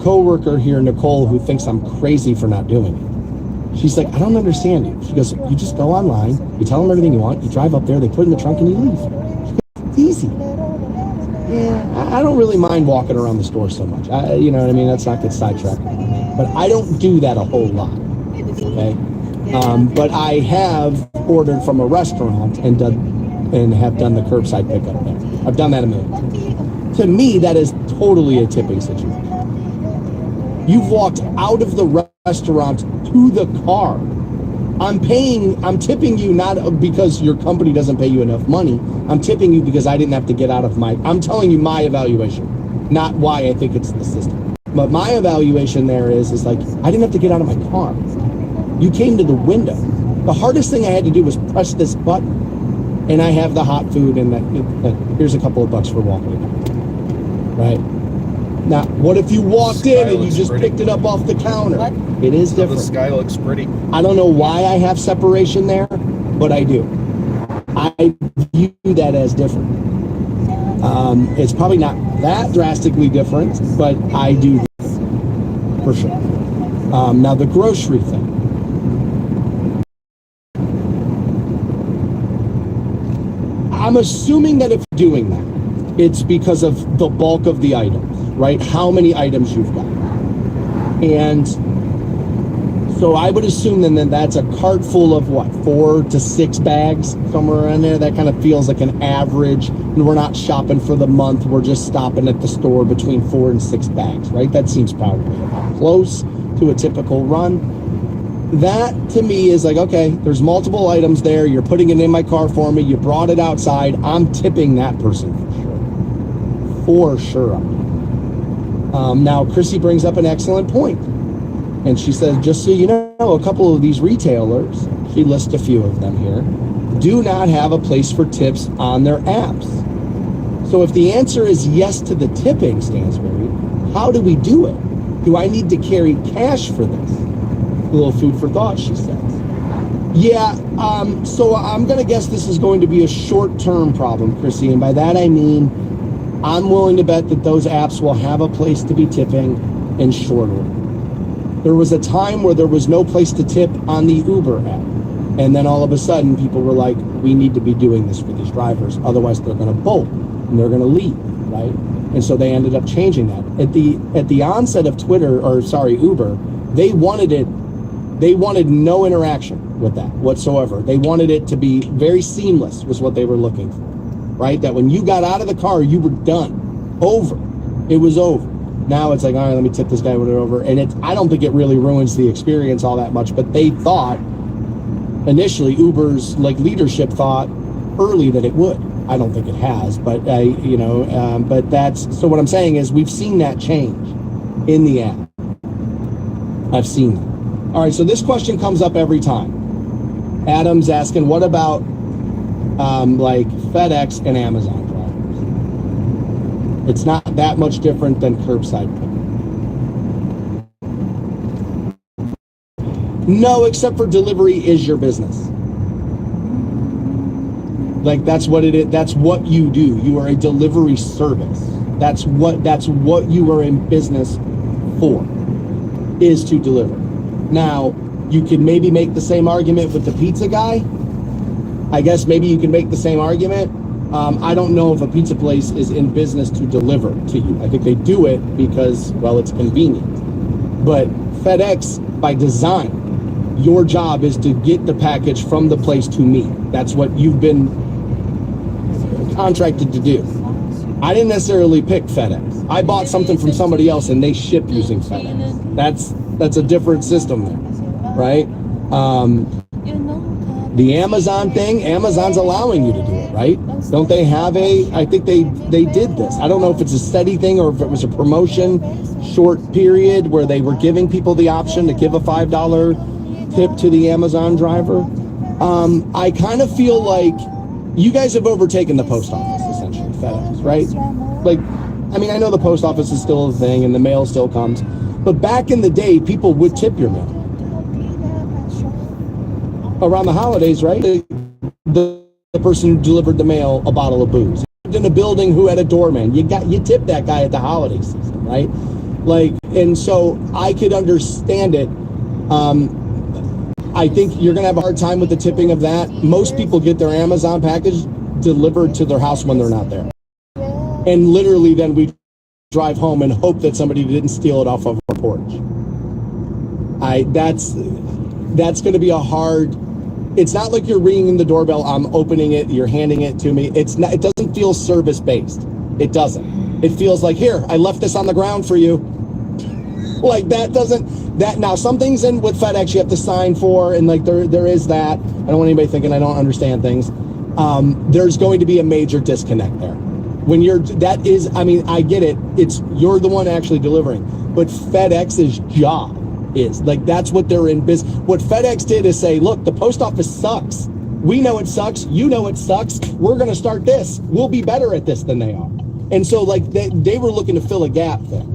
coworker here, Nicole, who thinks I'm crazy for not doing it. She's like, I don't understand you. She goes, you just go online, you tell them everything you want, you drive up there, they put it in the trunk and you leave. She goes, it's easy. Yeah, I don't really mind walking around the store so much. You know what I mean? That's not good sidetrack. But I don't do that a whole lot. Okay? But I have ordered from a restaurant and have done the curbside pickup there. I've done that a million times. To me, that is totally a tipping situation. You've walked out of the restaurant to the car. I'm tipping you not because your company doesn't pay you enough money. I'm tipping you because I didn't have to get out of I'm telling you my evaluation, not why I think it's the system. But my evaluation there is like, I didn't have to get out of my car. You came to the window. The hardest thing I had to do was press this button, and I have the hot food, and here's a couple of bucks for walking it out. Right? Now, what if you walked in and you just picked it up off the counter? What? It is different. The sky looks pretty. I don't know why I have separation there, but I do. I view that as different. It's probably not that drastically different, but I do, for sure. Now, the grocery thing. I'm assuming that if you're doing that, it's because of the bulk of the items, right? How many items you've got. And so I would assume then that that's a cart full of what, 4 to 6 bags, somewhere around there. That kind of feels like an average. And we're not shopping for the month. We're just stopping at the store between 4 and 6 bags, right? That seems probably about close to a typical run. That to me is like, okay, there's multiple items there. You're putting it in my car for me. You brought it outside. I'm tipping that person for sure. Now, Chrissy brings up an excellent point. And she says, just so you know, a couple of these retailers, she lists a few of them here, do not have a place for tips on their apps. So if the answer is yes to the tipping, Stansbury, how do we do it? Do I need to carry cash for this? A little food for thought, she says. Yeah, so I'm going to guess this is going to be a short-term problem, Chrissy. And by that I mean, I'm willing to bet that those apps will have a place to be tipping in short order. There was a time where there was no place to tip on the Uber app. And then all of a sudden, people were like, we need to be doing this for these drivers. Otherwise, they're going to bolt and they're going to leave, right? And so they ended up changing that. At the onset of Uber, they wanted no interaction with that whatsoever. They wanted it to be very seamless was what they were looking for, right? That when you got out of the car, you were done. Over. It was over. Now it's like, all right, let me tip this guy when it's over. And I don't think it really ruins the experience all that much, but they thought, initially, Uber's leadership thought early that it would. I don't think it has, but but that's, so what I'm saying is we've seen that change in the app. I've seen that. All right, so this question comes up every time. Adam's asking, what about FedEx and Amazon drivers? It's not that much different than curbside pickup. No, except for delivery is your business. That's what it is. That's what you do. You are a delivery service. That's what you are in business for, is to deliver. Now, you can maybe make the same argument with the pizza guy. I guess maybe you can make the same argument. I don't know if a pizza place is in business to deliver to you. I think they do it because, well, it's convenient. But FedEx, by design, your job is to get the package from the place to me. That's what you've been contracted to do. I didn't necessarily pick FedEx. I bought something from somebody else and they ship using FedEx. That's a different system there, right? The Amazon thing, Amazon's allowing you to do it, right? Don't they have I think they did this. I don't know if it's a steady thing or if it was a promotion, short period, where they were giving people the option to give a $5 tip to the Amazon driver. I kind of feel like you guys have overtaken the post office, essentially, FedEx, right? I know the post office is still a thing and the mail still comes, but back in the day, people would tip your mail. Around the holidays, right? The person who delivered the mail a bottle of booze. In a building who had a doorman, you tipped that guy at the holiday season, right? Like, and so I could understand it. I think you're going to have a hard time with the tipping of that. Most people get their Amazon package delivered to their house when they're not there. And literally then we drive home and hope that somebody didn't steal it off of our porch. That's going to be a hard, it's not like you're ringing the doorbell, I'm opening it, you're handing it to me. It's not, it doesn't feel service based. It doesn't. It feels like, here, I left this on the ground for you. Like that doesn't, that now some things in with FedEx you have to sign for, and like there is that. I don't want anybody thinking I don't understand things. There's going to be a major disconnect there. When you're, that is, I mean, I get it. It's, you're the one actually delivering, but FedEx's job is like, that's what they're in business. What FedEx did is say, look, the post office sucks. We know it sucks. You know it sucks. We're going to start this. We'll be better at this than they are. And so like they were looking to fill a gap there,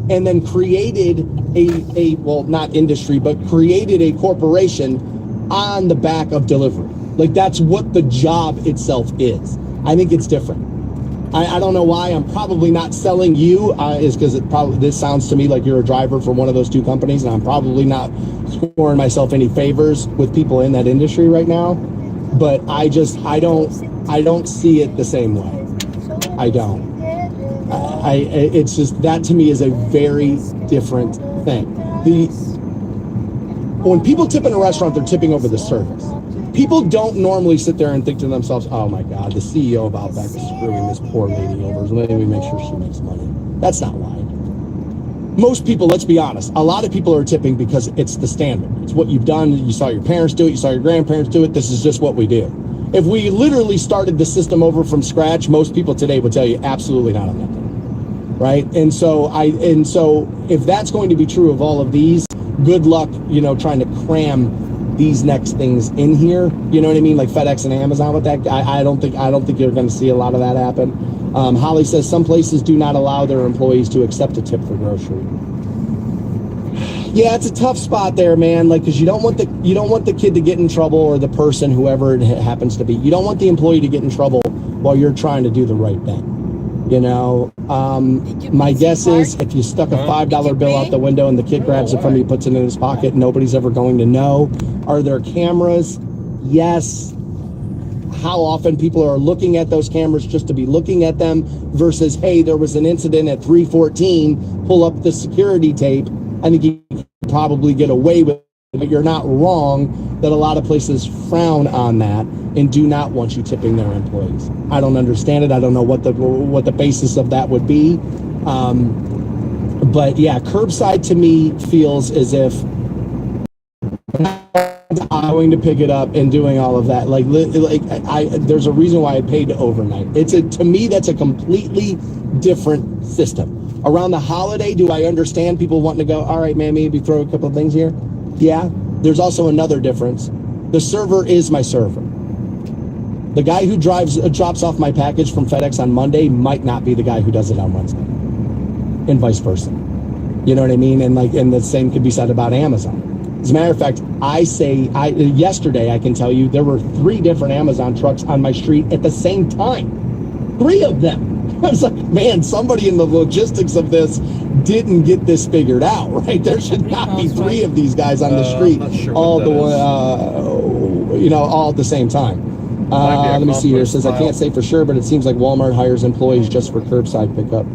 and then created a well, not industry, but created a corporation on the back of delivery. Like that's what the job itself is. I think it's different. I don't know why I'm probably not selling you, is because it probably, this sounds to me like you're a driver for one of those two companies, and I'm probably not scoring myself any favors with people in that industry right now. But I don't see it the same way. I don't. It's just, that to me is a very different thing. When people tip in a restaurant, they're tipping over the service. People don't normally sit there and think to themselves, oh my God, the CEO of Outback is screwing this poor lady over. Let me make sure she makes money. That's not why. Most people, let's be honest, a lot of people are tipping because it's the standard. It's what you've done. You saw your parents do it. You saw your grandparents do it. This is just what we do. If we literally started the system over from scratch, most people today would tell you absolutely not on that. Right? And so if that's going to be true of all of these, good luck, trying to cram these next things in here. You know what I mean? Like FedEx and Amazon with that. I don't think you're going to see a lot of that happen. Holly says some places do not allow their employees to accept a tip for grocery. Yeah, it's a tough spot there, man. Like, because you don't want the kid to get in trouble, or the person, whoever it happens to be. You don't want the employee to get in trouble while you're trying to do the right thing. My guess is if you stuck a $5 bill out the window and the kid grabs it from you, puts it in his pocket, nobody's ever going to know. Are there cameras? Yes. How often people are looking at those cameras just to be looking at them versus, hey, there was an incident at 314, pull up the security tape. I think you can probably get away with it, but you're not wrong that a lot of places frown on that and do not want you tipping their employees. I don't understand it. I don't know what the basis of that would be. But yeah, curbside to me feels as if going to pick it up and doing all of that. There's a reason why I paid to overnight. To me, that's a completely different system. Around the holiday, do I understand people wanting to go, all right, man, maybe throw a couple of things here? Yeah. There's also another difference. The server is my server. The guy who drops off my package from FedEx on Monday might not be the guy who does it on Wednesday, and vice versa. You know what I mean? And the same could be said about Amazon. As a matter of fact, yesterday I can tell you there were 3 different Amazon trucks on my street at the same time. 3 of them. I was like, man, somebody in the logistics of this didn't get this figured out, right? There should not be 3 of these guys on the street all at the same time. Let me see here. It says, I can't say for sure, but it seems like Walmart hires employees just for curbside pickup.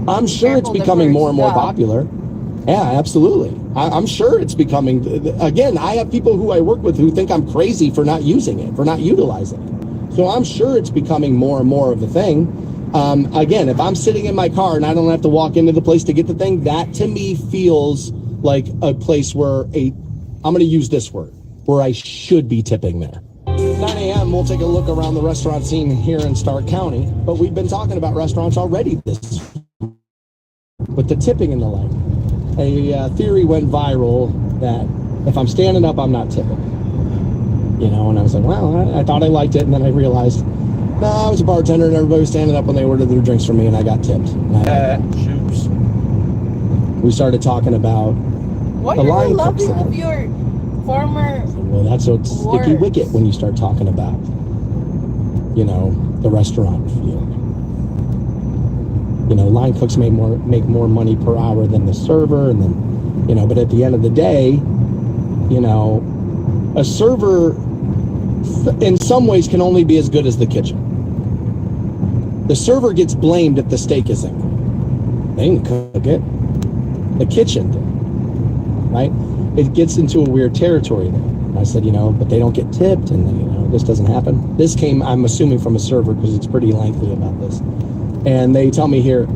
I'm sure it's becoming more and more popular. Yeah, absolutely. I'm sure it's becoming, again, I have people who I work with who think I'm crazy for not using it, for not utilizing it. So I'm sure it's becoming more and more of the thing. Again, if I'm sitting in my car and I don't have to walk into the place to get the thing, that to me feels like a place where I'm going to use this word, where I should be tipping there. 9 a.m., we'll take a look around the restaurant scene here in Stark County, but we've been talking about restaurants already with the tipping and the like. A theory went viral that if I'm standing up, I'm not tipping. And I was like, well, I thought I liked it, and then I realized, no, I was a bartender, and everybody was standing up when they ordered their drinks from me, and I got tipped. Shoots. We started talking about what the line loving of your former. Well, that's a sticky wicket when you start talking about, the restaurant field. line cooks make more money per hour than the server, and then, but at the end of the day, a server in some ways can only be as good as the kitchen. The server gets blamed if the steak isn't good. They didn't cook it. The kitchen did, right? It gets into a weird territory there. I said, but they don't get tipped, and this doesn't happen. This came, I'm assuming, from a server because it's pretty lengthy about this. And they tell me here,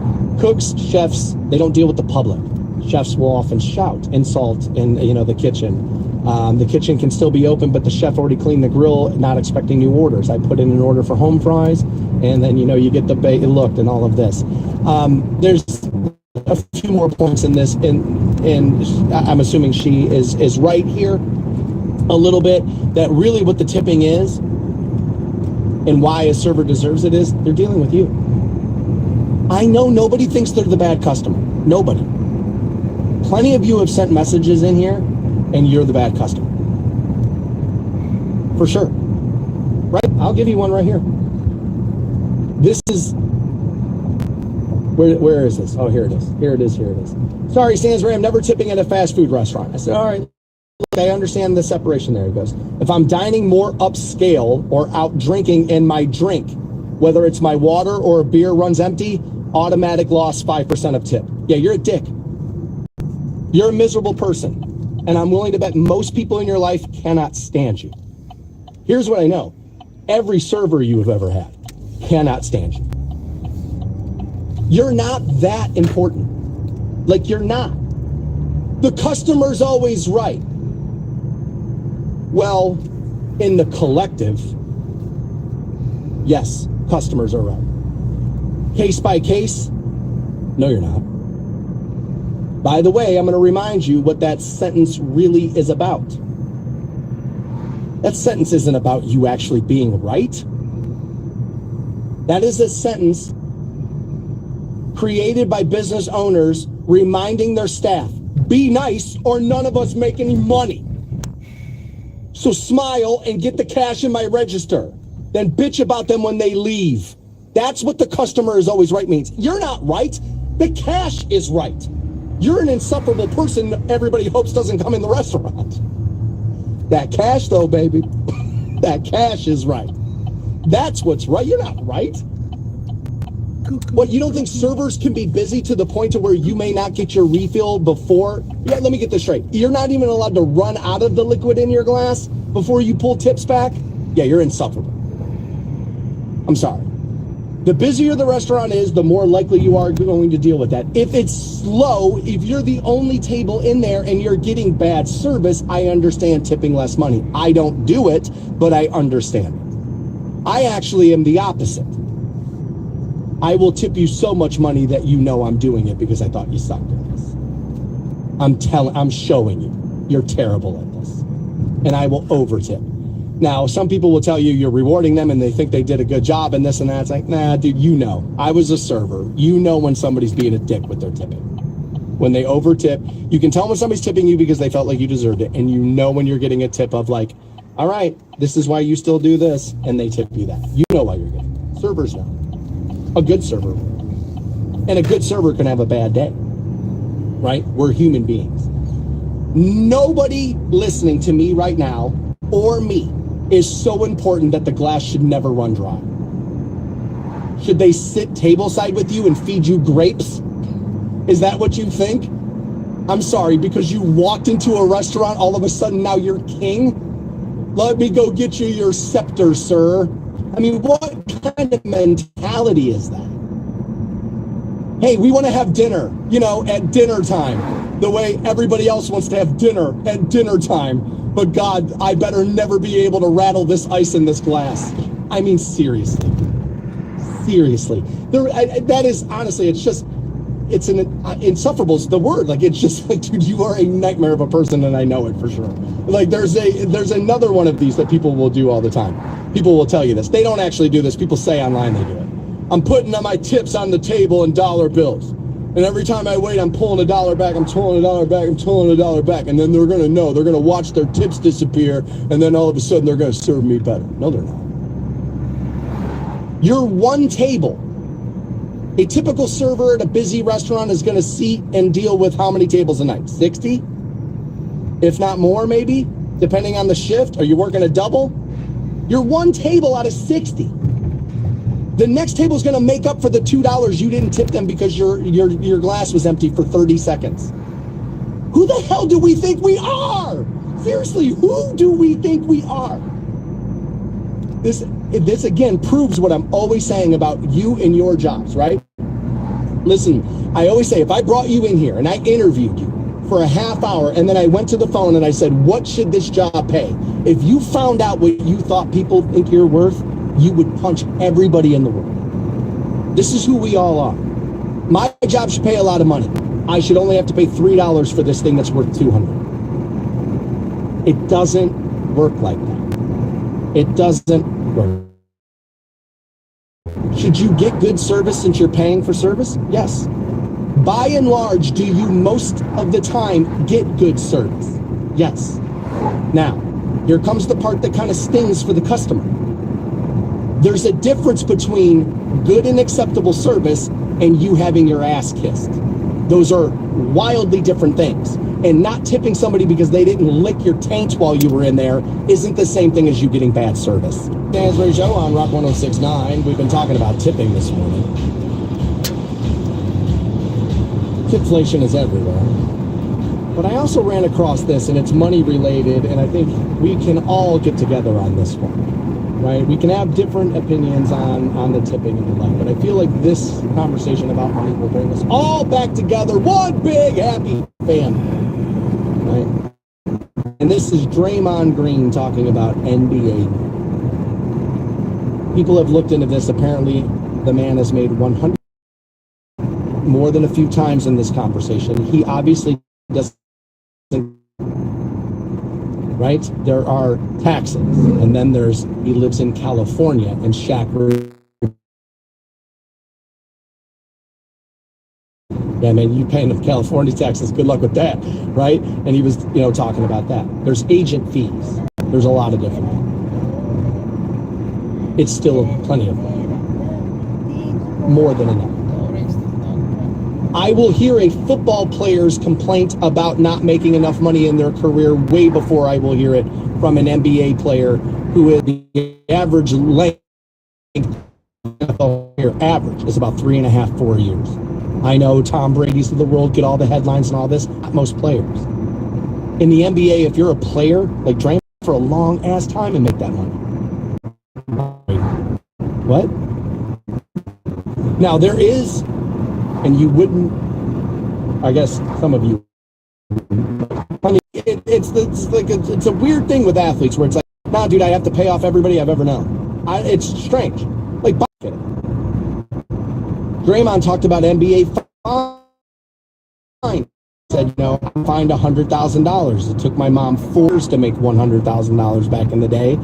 cooks, chefs, they don't deal with the public. Chefs will often shout, insult in the kitchen. The kitchen can still be open, but the chef already cleaned the grill, not expecting new orders. I put in an order for home fries, and then you get the bacon looked and all of this. There's a few more points in this, and I'm assuming she is right here a little bit, that really what the tipping is and why a server deserves it is they're dealing with you. I know nobody thinks they're the bad customer. Nobody. Plenty of you have sent messages in here and you're the bad customer. For sure. Right? I'll give you one right here. This is... Where is this? Oh, here it is. Here it is. Sorry, Stansbury, I'm never tipping at a fast food restaurant. I said, all right, look, I understand the separation there. He goes, if I'm dining more upscale or out drinking and my drink, whether it's my water or a beer runs empty, automatic loss 5% of tip. Yeah, you're a dick. You're a miserable person. And I'm willing to bet most people in your life cannot stand you. Here's what I know. Every server you have ever had cannot stand you. You're not that important. Like, you're not. The customer's always right. Well, in the collective, yes, customers are right. Case by case, no, you're not. By the way, I'm going to remind you what that sentence really is about. That sentence isn't about you actually being right. That is a sentence created by business owners reminding their staff, be nice or none of us make any money. So smile and get the cash in my register. Then bitch about them when they leave. That's what the customer is always right means. You're not right. The cash is right. You're an insufferable person everybody hopes doesn't come in the restaurant. That cash though, baby, that cash is right. That's what's right. You're not right. What, you don't think servers can be busy to the point to where you may not get your refill before? Yeah, let me get this straight. You're not even allowed to run out of the liquid in your glass before you pull tips back? Yeah, you're insufferable. I'm sorry. The busier the restaurant is, the more likely you are going to deal with that. If it's slow, if you're the only table in there and you're getting bad service, I understand tipping less money. I don't do it, but I understand it. I actually am the opposite. I will tip you so much money that you know I'm doing it because I thought you sucked at this. I'm showing you. You're terrible at this. And I will over-tip. Now, some people will tell you you're rewarding them and they think they did a good job and this and that. It's like, nah, dude, you know. I was a server. You know when somebody's being a dick with their tipping. When they over-tip, you can tell when somebody's tipping you because they felt like you deserved it. And you know when you're getting a tip of like, all right, this is why you still do this. And they tip you that. You know why you're getting it. Servers know. A good server. And a good server can have a bad day. Right? We're human beings. Nobody listening to me right now or me is so important that the glass should never run dry. Should they sit tableside with you and feed you grapes? Is that what you think? I'm sorry, because you walked into a restaurant, all of a sudden now you're king? Let me go get you your scepter, sir. I mean, what kind of mentality is that? Hey, we want to have dinner, at dinner time, the way everybody else wants to have dinner at dinner time. But God, I better never be able to rattle this ice in this glass. I mean, seriously. Seriously. That is, honestly, it's insufferable is the word. Like, it's just like, dude, you are a nightmare of a person, and I know it for sure. Like, there's another one of these that people will do all the time. People will tell you this. They don't actually do this. People say online they do it. I'm putting my tips on the table in dollar bills. And every time I wait, I'm pulling $1 back, I'm pulling $1 back, I'm pulling $1 back. And then they're going to know. They're going to watch their tips disappear. And then all of a sudden, they're going to serve me better. No, they're not. You're one table. A typical server at a busy restaurant is going to seat and deal with how many tables a night? 60? If not more, maybe, depending on the shift. Are you working a double? You're one table out of 60. The next table is going to make up for the $2 you didn't tip them because your glass was empty for 30 seconds. Who the hell do we think we are? Seriously, who do we think we are? This again proves what I'm always saying about you and your jobs, right? Listen, I always say, if I brought you in here and I interviewed you for a half hour and then I went to the phone and I said, what should this job pay? If you found out what you thought people think you're worth, you would punch everybody in the world. This is who we all are. My job should pay a lot of money. I should only have to pay $3 for this thing that's worth $200. It doesn't work like that. It doesn't work. Should you get good service since you're paying for service? Yes. By and large, do you most of the time get good service? Yes. Now, here comes the part that kind of stings for the customer. There's a difference between good and acceptable service and you having your ass kissed. Those are wildly different things. And not tipping somebody because they didn't lick your taint while you were in there isn't the same thing as you getting bad service. Stansbury Show on Rock 106.9. We've been talking about tipping this morning. Tipflation is everywhere. But I also ran across this, and it's money related, and I think we can all get together on this one, right? We can have different opinions on the tipping and the like, but I feel like this conversation about money will bring us all back together, one big happy family. Right? And this is Draymond Green talking about NBA. People have looked into this. Apparently, the man has made 100 more than a few times in this conversation. He obviously doesn't. Right? There are taxes, and then he lives in California, and Shaq. Yeah, man, you paying the California taxes. Good luck with that, right? And he was, talking about that. There's agent fees. There's a lot of different things. It's still plenty of money. More than enough. I will hear a football player's complaint about not making enough money in their career way before I will hear it from an NBA player who is the average length average is about 3.5, 4 years. I know Tom Brady's of the world get all the headlines and all this. Not most players. In the NBA, if you're a player like Draymond for a long ass time and make that money. What? Now there is, and you wouldn't, I guess some of you, I mean, it's a weird thing with athletes where it's like, nah, dude, I have to pay off everybody I've ever known. It's strange. Like, bucket it. Draymond talked about NBA fine. Said, I fined $100,000. It took my mom 4 years to make $100,000 back in the day.